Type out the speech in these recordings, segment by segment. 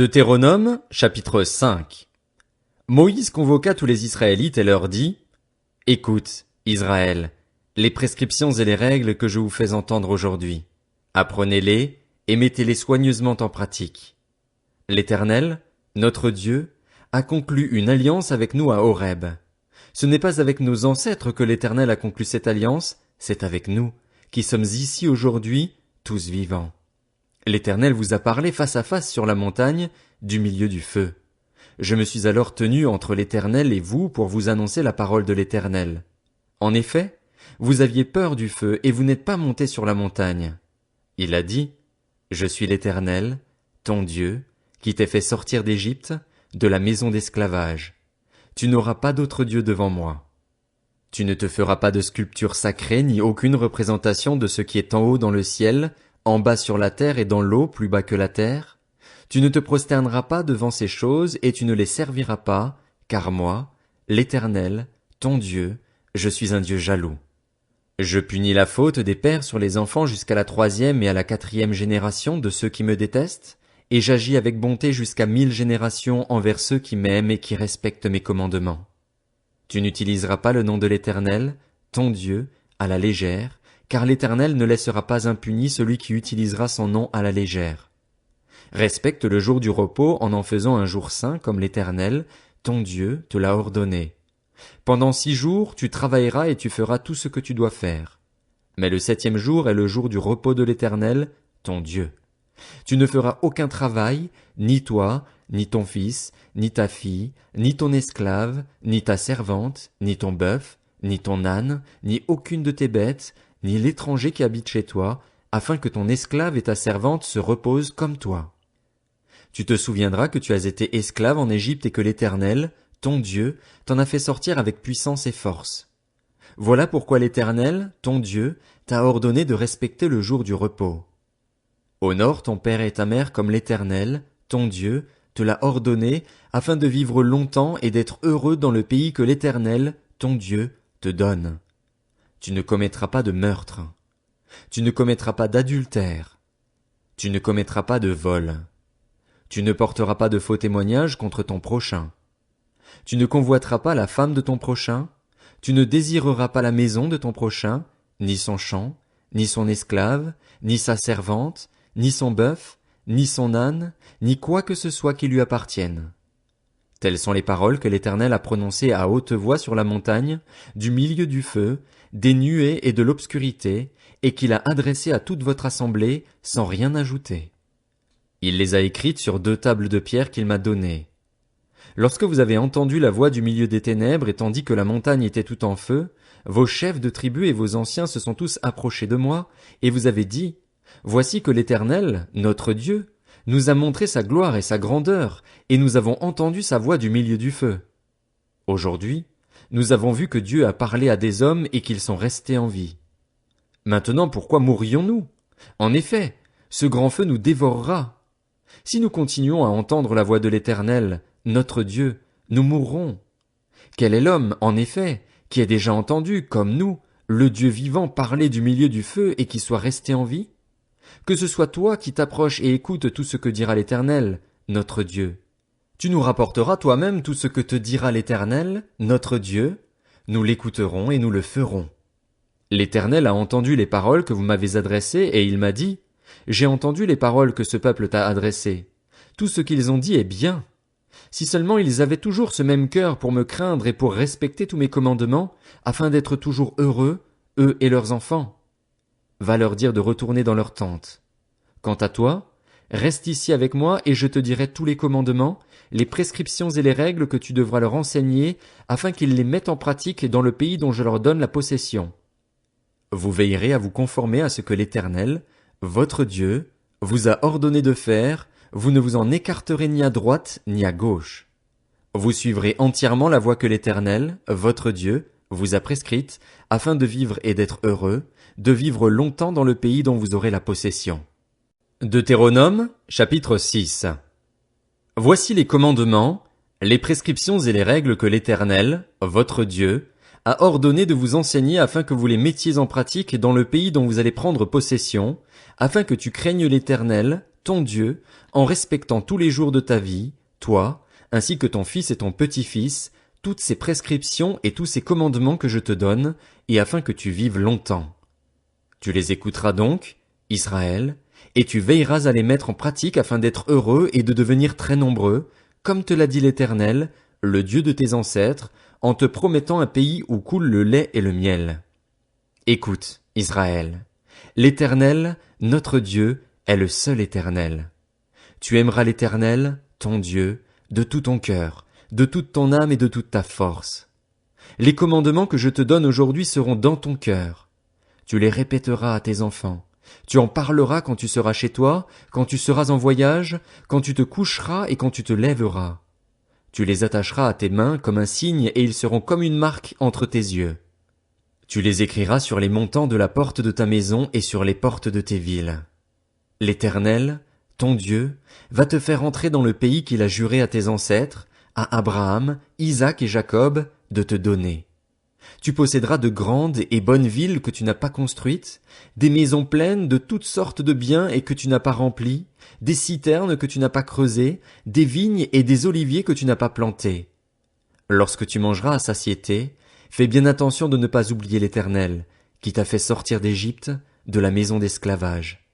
Deutéronome, chapitre 5. Moïse convoqua tous les Israélites et leur dit, « Écoute, Israël, les prescriptions et les règles que je vous fais entendre aujourd'hui. Apprenez-les et mettez-les soigneusement en pratique. L'Éternel, notre Dieu, a conclu une alliance avec nous à Horeb. Ce n'est pas avec nos ancêtres que l'Éternel a conclu cette alliance, c'est avec nous, qui sommes ici aujourd'hui, tous vivants. L'Éternel vous a parlé face à face sur la montagne, du milieu du feu. Je me suis alors tenu entre l'Éternel et vous pour vous annoncer la parole de l'Éternel. En effet, vous aviez peur du feu et vous n'êtes pas monté sur la montagne. Il a dit, « Je suis l'Éternel, ton Dieu, qui t'ai fait sortir d'Égypte, de la maison d'esclavage. Tu n'auras pas d'autre Dieu devant moi. Tu ne te feras pas de sculpture sacrée ni aucune représentation de ce qui est en haut dans le ciel, en bas sur la terre et dans l'eau plus bas que la terre. Tu ne te prosterneras pas devant ces choses et tu ne les serviras pas, car moi, l'Éternel, ton Dieu, je suis un Dieu jaloux. Je punis la faute des pères sur les enfants jusqu'à la 3e et à la 4e génération de ceux qui me détestent, et j'agis avec bonté jusqu'à 1000 générations envers ceux qui m'aiment et qui respectent mes commandements. Tu n'utiliseras pas le nom de l'Éternel, ton Dieu, à la légère, car l'Éternel ne laissera pas impuni celui qui utilisera son nom à la légère. Respecte le jour du repos en faisant un jour saint comme l'Éternel, ton Dieu, te l'a ordonné. Pendant 6 jours, tu travailleras et tu feras tout ce que tu dois faire. Mais le 7e jour est le jour du repos de l'Éternel, ton Dieu. Tu ne feras aucun travail, ni toi, ni ton fils, ni ta fille, ni ton esclave, ni ta servante, ni ton bœuf, ni ton âne, ni aucune de tes bêtes, ni l'étranger qui habite chez toi, afin que ton esclave et ta servante se reposent comme toi. Tu te souviendras que tu as été esclave en Égypte et que l'Éternel, ton Dieu, t'en a fait sortir avec puissance et force. Voilà pourquoi l'Éternel, ton Dieu, t'a ordonné de respecter le jour du repos. Honore ton père et ta mère comme l'Éternel, ton Dieu, te l'a ordonné, afin de vivre longtemps et d'être heureux dans le pays que l'Éternel, ton Dieu, te donne. Tu ne commettras pas de meurtre. Tu ne commettras pas d'adultère. Tu ne commettras pas de vol. Tu ne porteras pas de faux témoignages contre ton prochain. Tu ne convoiteras pas la femme de ton prochain. Tu ne désireras pas la maison de ton prochain, ni son champ, ni son esclave, ni sa servante, ni son bœuf, ni son âne, ni quoi que ce soit qui lui appartienne. Telles sont les paroles que l'Éternel a prononcées à haute voix sur la montagne, du milieu du feu, des nuées et de l'obscurité, et qu'il a adressées à toute votre assemblée, sans rien ajouter. Il les a écrites sur 2 tables de pierre qu'il m'a données. Lorsque vous avez entendu la voix du milieu des ténèbres et tandis que la montagne était tout en feu, vos chefs de tribus et vos anciens se sont tous approchés de moi, et vous avez dit, « Voici que l'Éternel, notre Dieu, nous a montré sa gloire et sa grandeur, et nous avons entendu sa voix du milieu du feu. Aujourd'hui, nous avons vu que Dieu a parlé à des hommes et qu'ils sont restés en vie. Maintenant pourquoi mourrions-nous? En effet, ce grand feu nous dévorera. Si nous continuons à entendre la voix de l'Éternel, notre Dieu, nous mourrons. Quel est l'homme, en effet, qui ait déjà entendu, comme nous, le Dieu vivant parler du milieu du feu et qui soit resté en vie? Que ce soit toi qui t'approches et écoutes tout ce que dira l'Éternel, notre Dieu. Tu nous rapporteras toi-même tout ce que te dira l'Éternel, notre Dieu, nous l'écouterons et nous le ferons. L'Éternel a entendu les paroles que vous m'avez adressées et il m'a dit, « J'ai entendu les paroles que ce peuple t'a adressées. Tout ce qu'ils ont dit est bien. Si seulement ils avaient toujours ce même cœur pour me craindre et pour respecter tous mes commandements, afin d'être toujours heureux, eux et leurs enfants. Va leur dire de retourner dans leur tente. Quant à toi, reste ici avec moi et je te dirai tous les commandements, les prescriptions et les règles que tu devras leur enseigner, afin qu'ils les mettent en pratique dans le pays dont je leur donne la possession. Vous veillerez à vous conformer à ce que l'Éternel, votre Dieu, vous a ordonné de faire, vous ne vous en écarterez ni à droite ni à gauche. Vous suivrez entièrement la voie que l'Éternel, votre Dieu, vous a prescrite, afin de vivre et d'être heureux, de vivre longtemps dans le pays dont vous aurez la possession. Deutéronome, chapitre 6. Voici les commandements, les prescriptions et les règles que l'Éternel, votre Dieu, a ordonné de vous enseigner afin que vous les mettiez en pratique dans le pays dont vous allez prendre possession, afin que tu craignes l'Éternel, ton Dieu, en respectant tous les jours de ta vie, toi, ainsi que ton fils et ton petit-fils, toutes ces prescriptions et tous ces commandements que je te donne, et afin que tu vives longtemps. Tu les écouteras donc, Israël, et tu veilleras à les mettre en pratique afin d'être heureux et de devenir très nombreux, comme te l'a dit l'Éternel, le Dieu de tes ancêtres, en te promettant un pays où coule le lait et le miel. Écoute, Israël, l'Éternel, notre Dieu, est le seul Éternel. Tu aimeras l'Éternel, ton Dieu, de tout ton cœur, de toute ton âme et de toute ta force. Les commandements que je te donne aujourd'hui seront dans ton cœur. Tu les répéteras à tes enfants. Tu en parleras quand tu seras chez toi, quand tu seras en voyage, quand tu te coucheras et quand tu te lèveras. Tu les attacheras à tes mains comme un signe et ils seront comme une marque entre tes yeux. Tu les écriras sur les montants de la porte de ta maison et sur les portes de tes villes. L'Éternel, ton Dieu, va te faire entrer dans le pays qu'il a juré à tes ancêtres, à Abraham, Isaac et Jacob, de te donner. Tu posséderas de grandes et bonnes villes que tu n'as pas construites, des maisons pleines de toutes sortes de biens et que tu n'as pas remplies, des citernes que tu n'as pas creusées, des vignes et des oliviers que tu n'as pas plantés. Lorsque tu mangeras à satiété, fais bien attention de ne pas oublier l'Éternel, qui t'a fait sortir d'Égypte, de la maison d'esclavage.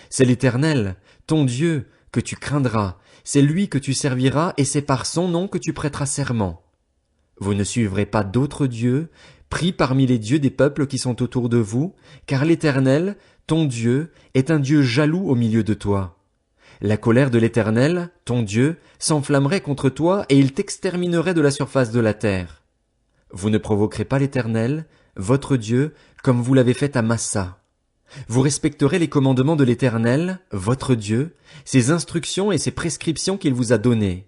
C'est l'Éternel, ton Dieu, que tu craindras, c'est lui que tu serviras et c'est par son nom que tu prêteras serment. Vous ne suivrez pas d'autres dieux, pris parmi les dieux des peuples qui sont autour de vous, car l'Éternel, ton Dieu, est un Dieu jaloux au milieu de toi. La colère de l'Éternel, ton Dieu, s'enflammerait contre toi et il t'exterminerait de la surface de la terre. Vous ne provoquerez pas l'Éternel, votre Dieu, comme vous l'avez fait à Massa. Vous respecterez les commandements de l'Éternel, votre Dieu, ses instructions et ses prescriptions qu'il vous a données.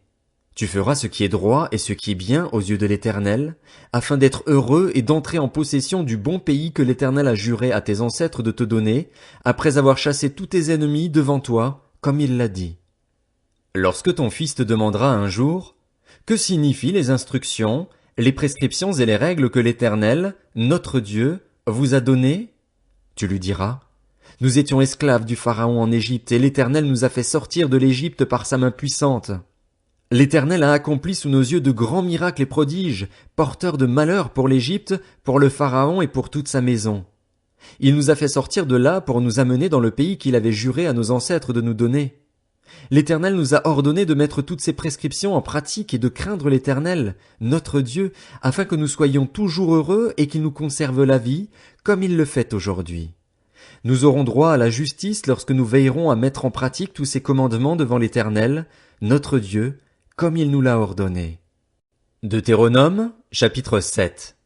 Tu feras ce qui est droit et ce qui est bien aux yeux de l'Éternel, afin d'être heureux et d'entrer en possession du bon pays que l'Éternel a juré à tes ancêtres de te donner, après avoir chassé tous tes ennemis devant toi, comme il l'a dit. Lorsque ton fils te demandera un jour, que signifient les instructions, les prescriptions et les règles que l'Éternel, notre Dieu, vous a données? Tu lui diras, nous étions esclaves du Pharaon en Égypte et l'Éternel nous a fait sortir de l'Égypte par sa main puissante. L'Éternel a accompli sous nos yeux de grands miracles et prodiges, porteurs de malheur pour l'Égypte, pour le Pharaon et pour toute sa maison. Il nous a fait sortir de là pour nous amener dans le pays qu'il avait juré à nos ancêtres de nous donner. L'Éternel nous a ordonné de mettre toutes ces prescriptions en pratique et de craindre l'Éternel, notre Dieu, afin que nous soyons toujours heureux et qu'il nous conserve la vie, comme il le fait aujourd'hui. Nous aurons droit à la justice lorsque nous veillerons à mettre en pratique tous ces commandements devant l'Éternel, notre Dieu, comme il nous l'a ordonné. Deutéronome, chapitre 7.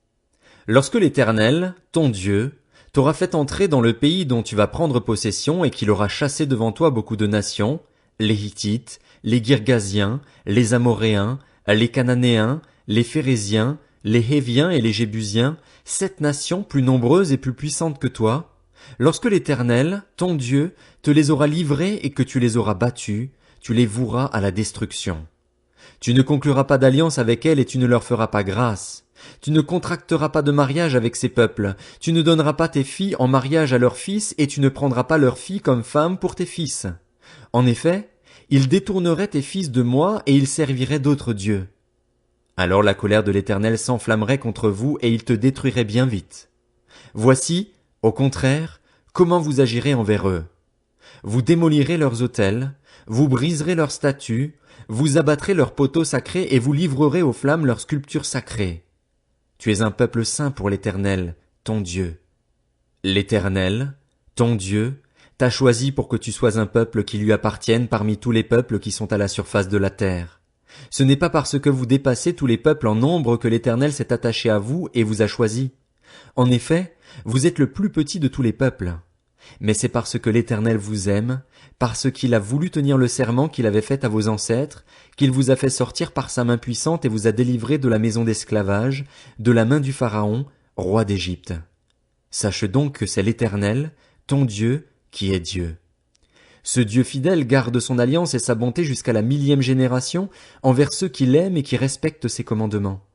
Lorsque l'Éternel, ton Dieu, t'aura fait entrer dans le pays dont tu vas prendre possession et qu'il aura chassé devant toi beaucoup de nations, les Hittites, les Girgasiens, les Amoréens, les Cananéens, les Phéréziens, les Héviens et les Jébusiens, 7 nations plus nombreuses et plus puissantes que toi, lorsque l'Éternel, ton Dieu, te les aura livrées et que tu les auras battus, tu les voueras à la destruction. Tu ne concluras pas d'alliance avec elles et tu ne leur feras pas grâce. Tu ne contracteras pas de mariage avec ces peuples. Tu ne donneras pas tes filles en mariage à leurs fils et tu ne prendras pas leurs filles comme femmes pour tes fils. En effet, ils détourneraient tes fils de moi et ils serviraient d'autres dieux. Alors la colère de l'Éternel s'enflammerait contre vous et il te détruirait bien vite. Voici, au contraire, comment vous agirez envers eux. Vous démolirez leurs autels, vous briserez leurs statues, vous abattrez leurs poteaux sacrés et vous livrerez aux flammes leurs sculptures sacrées. Tu es un peuple saint pour l'Éternel, ton Dieu. L'Éternel, ton Dieu, t'a choisi pour que tu sois un peuple qui lui appartienne parmi tous les peuples qui sont à la surface de la terre. Ce n'est pas parce que vous dépassez tous les peuples en nombre que l'Éternel s'est attaché à vous et vous a choisi. En effet, vous êtes le plus petit de tous les peuples. Mais c'est parce que l'Éternel vous aime, parce qu'il a voulu tenir le serment qu'il avait fait à vos ancêtres, qu'il vous a fait sortir par sa main puissante et vous a délivré de la maison d'esclavage, de la main du Pharaon, roi d'Égypte. Sache donc que c'est l'Éternel, ton Dieu, qui est Dieu. Ce Dieu fidèle garde son alliance et sa bonté jusqu'à la 1000e génération envers ceux qui l'aiment et qui respectent ses commandements.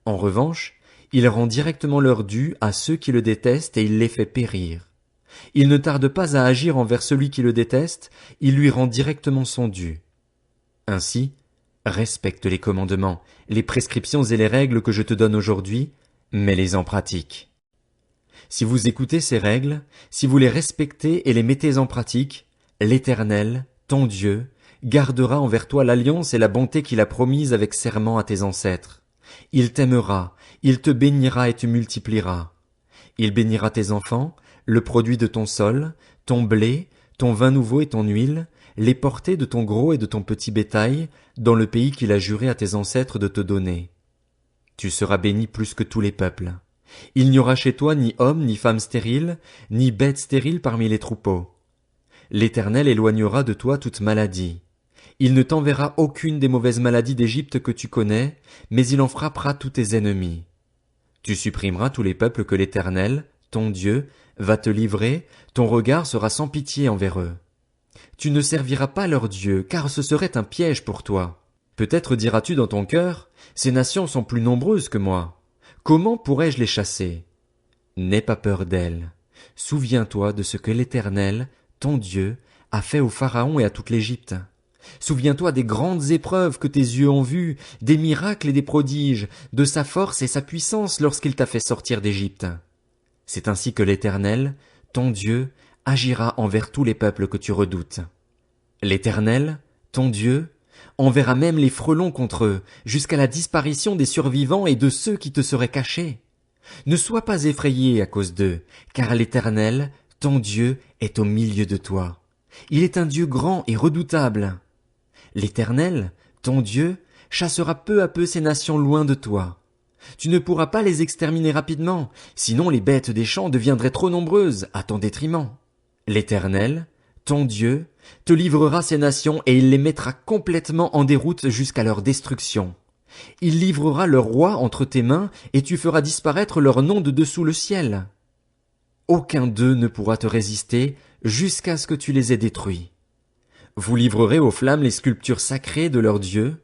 En revanche, il rend directement leur dû à ceux qui le détestent et il les fait périr. Il ne tarde pas à agir envers celui qui le déteste, il lui rend directement son dû. Ainsi, respecte les commandements, les prescriptions et les règles que je te donne aujourd'hui, mets-les en pratique. Si vous écoutez ces règles, si vous les respectez et les mettez en pratique, l'Éternel, ton Dieu, gardera envers toi l'alliance et la bonté qu'il a promise avec serment à tes ancêtres. Il t'aimera, il te bénira et te multipliera. Il bénira tes enfants, le produit de ton sol, ton blé, ton vin nouveau et ton huile, les portées de ton gros et de ton petit bétail, dans le pays qu'il a juré à tes ancêtres de te donner. Tu seras béni plus que tous les peuples. Il n'y aura chez toi ni homme ni femme stérile, ni bête stérile parmi les troupeaux. L'Éternel éloignera de toi toute maladie. Il ne t'enverra aucune des mauvaises maladies d'Égypte que tu connais, mais il en frappera tous tes ennemis. Tu supprimeras tous les peuples que l'Éternel, ton Dieu, va te livrer, ton regard sera sans pitié envers eux. Tu ne serviras pas leur Dieu, car ce serait un piège pour toi. Peut-être diras-tu dans ton cœur, ces nations sont plus nombreuses que moi. Comment pourrais-je les chasser? N'aie pas peur d'elles. Souviens-toi de ce que l'Éternel, ton Dieu, a fait au Pharaon et à toute l'Égypte. Souviens-toi des grandes épreuves que tes yeux ont vues, des miracles et des prodiges, de sa force et sa puissance lorsqu'il t'a fait sortir d'Égypte. C'est ainsi que l'Éternel, ton Dieu, agira envers tous les peuples que tu redoutes. L'Éternel, ton Dieu, enverra même les frelons contre eux, jusqu'à la disparition des survivants et de ceux qui te seraient cachés. Ne sois pas effrayé à cause d'eux, car l'Éternel, ton Dieu, est au milieu de toi. Il est un Dieu grand et redoutable. L'Éternel, ton Dieu, chassera peu à peu ces nations loin de toi. Tu ne pourras pas les exterminer rapidement, sinon les bêtes des champs deviendraient trop nombreuses à ton détriment. L'Éternel, ton Dieu, te livrera ces nations et il les mettra complètement en déroute jusqu'à leur destruction. Il livrera leurs rois entre tes mains et tu feras disparaître leur nom de dessous le ciel. Aucun d'eux ne pourra te résister jusqu'à ce que tu les aies détruits. Vous livrerez aux flammes les sculptures sacrées de leurs dieux.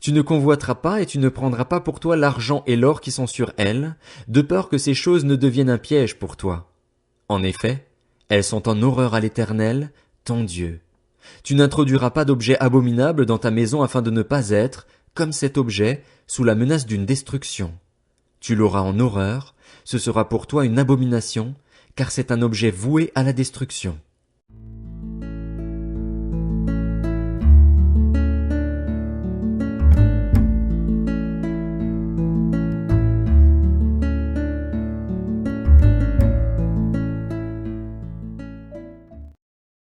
Tu ne convoiteras pas et tu ne prendras pas pour toi l'argent et l'or qui sont sur elles, de peur que ces choses ne deviennent un piège pour toi. En effet, elles sont en horreur à l'Éternel, ton Dieu. Tu n'introduiras pas d'objet abominable dans ta maison afin de ne pas être, comme cet objet, sous la menace d'une destruction. Tu l'auras en horreur, ce sera pour toi une abomination, car c'est un objet voué à la destruction.